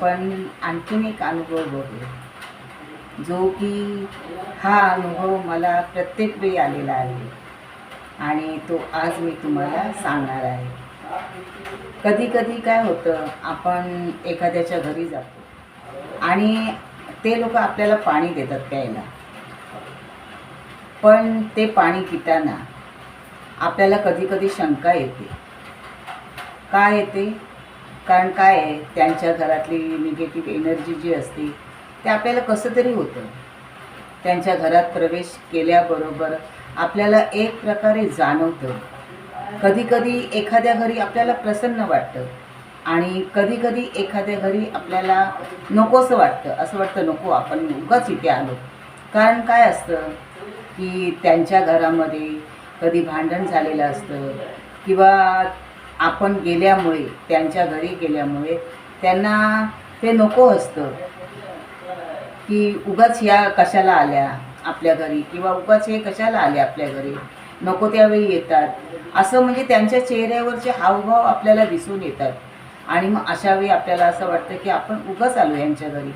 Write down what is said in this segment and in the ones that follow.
आपण आणखीन एक अनुभव बघू, जो की हा अनुभव मला प्रत्येक वेळी आलेला आहे आणि तो आज मी तुम्हाला सांगणार आहे. कधी कधी काय होतं, आपण एखाद्याच्या घरी जातो आणि ते लोक आपल्याला पाणी देतात प्यायला, पण ते पाणी पिताना आपल्याला कधी कधी शंका येते. काय येते? कारण काय आहे, त्यांच्या घरातली निगेटिव्ह एनर्जी जी असते ते आपल्याला कसं तरी होतं. त्यांच्या घरात प्रवेश केल्याबरोबर आपल्याला एक प्रकारे जाणवतं. कधी कधी एखाद्या घरी आपल्याला प्रसन्न वाटतं आणि कधी कधी एखाद्या घरी आपल्याला नकोसं वाटतं. असं वाटतं नको, आपण उगाच इथे आलो. कारण काय असतं की त्यांच्या घरामध्ये कधी भांडण झालेलं असतं किंवा आपण गेल्यामुळे, त्यांच्या घरी गेल्यामुळे त्यांना ते नको असतं की उगाच ह्या कशाला आल्या आपल्या घरी, किंवा उगाच हे कशाला आले आपल्या घरी, नको त्यावेळी येतात. असं म्हणजे त्यांच्या चेहऱ्यावरचे हावभाव आपल्याला दिसून येतात आणि मग अशा वेळी आपल्याला असं वाटतं की आपण उगाच आलो यांच्या घरी.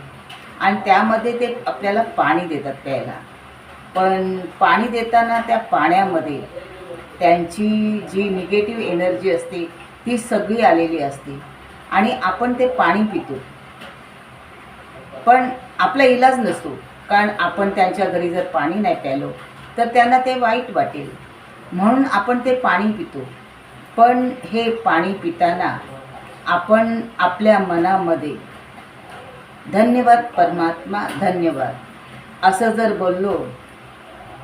आणि त्यामध्ये ते आपल्याला पाणी देतात प्यायला, पण पाणी देताना त्या पाण्यामध्ये त्यांची जी निगेटिव्ह एनर्जी असते ती सगळी आलेली असते आणि आपण ते पाणी पितो. पण आपला इलाज नसतो, कारण आपण त्यांच्या घरी जर पाणी नाही प्यालो तर त्यांना ते वाईट वाटेल, म्हणून आपण ते पाणी पितो. पण हे पाणी पिताना आपण आपल्या मनामध्ये धन्यवाद परमात्मा, धन्यवाद असं जर बोललो,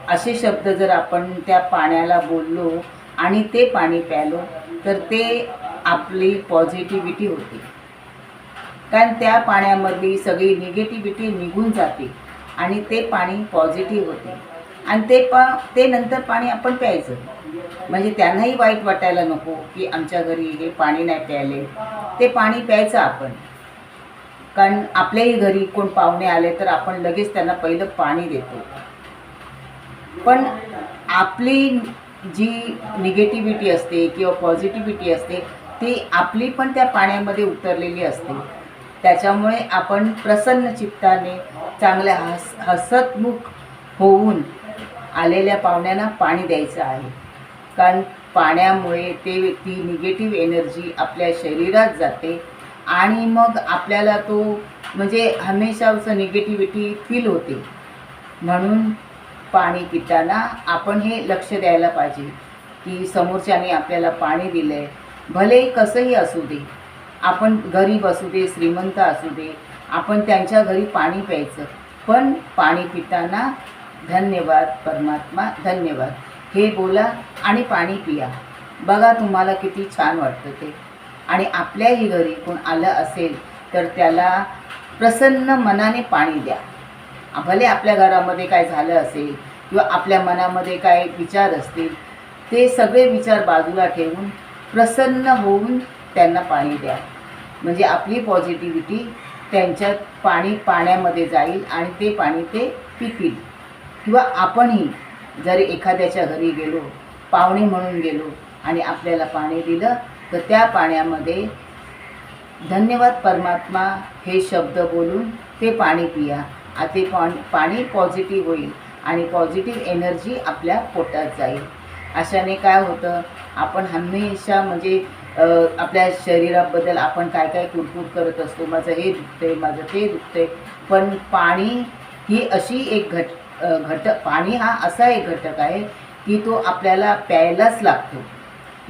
असे शब्द जर आपण त्या पाण्याला बोललो आणि ते पाणी प्यालो तर ते आपली पॉझिटिव्हिटी होते. कारण त्या पाण्यामधली सगळी निगेटिव्हिटी निघून जाते आणि ते पाणी पॉझिटिव्ह होते. आणि ते नंतर पाणी आपण प्यायचं, म्हणजे त्यांनाही वाईट वाटायला नको की आमच्या घरी हे पाणी नाही प्यायले. ते पाणी प्यायचं आपण, कारण आपल्याही घरी कोण पाहुणे आले तर आपण लगेच त्यांना पहिलं पाणी देतो. पण आपली जी निगेटिव्हिटी असते किंवा पॉझिटिव्हिटी असते ती आपली पण त्या पाण्यामध्ये उतरलेली असते. त्याच्यामुळे आपण प्रसन्न चित्ताने चांगल्या हसतमुख होऊन आलेल्या पाहुण्यांना पाणी द्यायचं आहे. कारण पाण्यामुळे ती निगेटिव्ह एनर्जी आपल्या शरीरात जाते आणि मग आपल्याला तो म्हणजे हमेशा असं निगेटिव्हिटी फील होते. म्हणून पाणी पिताना आपण हे लक्ष द्यायला पाहिजे की समोरच्याने आपल्याला पाणी दिलं आहे, भले कसंही असू दे, आपण गरीब असू दे श्रीमंत असू दे, आपण त्यांच्या घरी पाणी प्यायचं. पण पाणी पिताना धन्यवाद परमात्मा, धन्यवाद हे बोला आणि पाणी पिया. बघा तुम्हाला किती छान वाटतं ते. आणि आपल्याही घरी कोण आलं असेल तर त्याला प्रसन्न मनाने पाणी द्या. भले आपल्या घरामध्ये काय झालं असेल किंवा आपल्या मनामध्ये काय विचार असतील, ते सगळे विचार बाजूला ठेवून प्रसन्न होऊन त्यांना पाणी द्या. म्हणजे आपली पॉझिटिव्हिटी त्यांच्यात पाण्यामध्ये जाईल आणि ते पाणी ते पितील. किंवा आपणही जर एखाद्याच्या घरी गेलो, पाहुणे म्हणून गेलो आणि आपल्याला पाणी दिलं तर त्या पाण्यामध्ये धन्यवाद परमात्मा हे शब्द बोलून ते पाणी पिया. ते पाणी पॉझिटिव्ह होईल आणि पॉझिटिव्ह एनर्जी आपल्या पोटात जाईल. अशाने काय होतं, आपण हमेशा म्हणजे आपल्या शरीराबद्दल आपण काय काय कुरकुर करत असतो, माझं हे दुखतंय, माझं ते दुखतंय. पण पाणी ही अशी एक पाणी हा असा एक घटक आहे की तो आपल्याला प्यायलाच लागतो.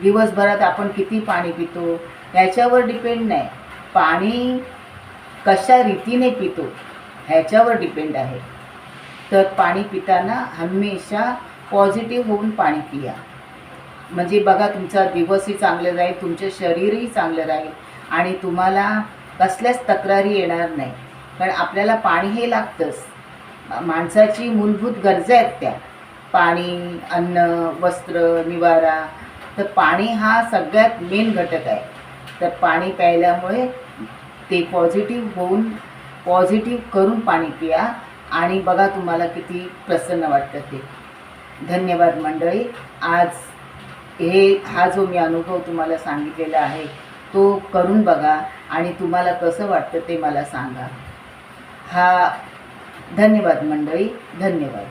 दिवसभरात आपण किती पाणी पितो ह्याच्यावर डिपेंड नाही, पाणी कशा रीतीने पितो ह्याच्यावर डिपेंड आहे. तर पाणी पिताना हमेशा पॉझिटिव्ह होऊन पाणी पिया. म्हणजे बघा, तुमचा दिवसही चांगलं राहील, तुमचं शरीरही चांगलं राहील आणि तुम्हाला कसल्याच तक्रारी येणार नाही. कारण आपल्याला पाणी हे लागतंच. माणसाची मूलभूत गरजा आहेत त्या, पाणी, अन्न, वस्त्र, निवारा. तर पाणी हा सगळ्यात मेन घटक आहे. तर पाणी प्यायल्यामुळे ते पॉझिटिव्ह करून पाणी पिया आणि बघा तुम्हाला किती प्रसन्न वाटतं ते. धन्यवाद मंडळी. आज हा जो मी अनुभव तुम्हाला सांगितलेला आहे तो करून बघा आणि तुम्हाला कसं वाटतं ते मला सांगा. धन्यवाद मंडळी, धन्यवाद.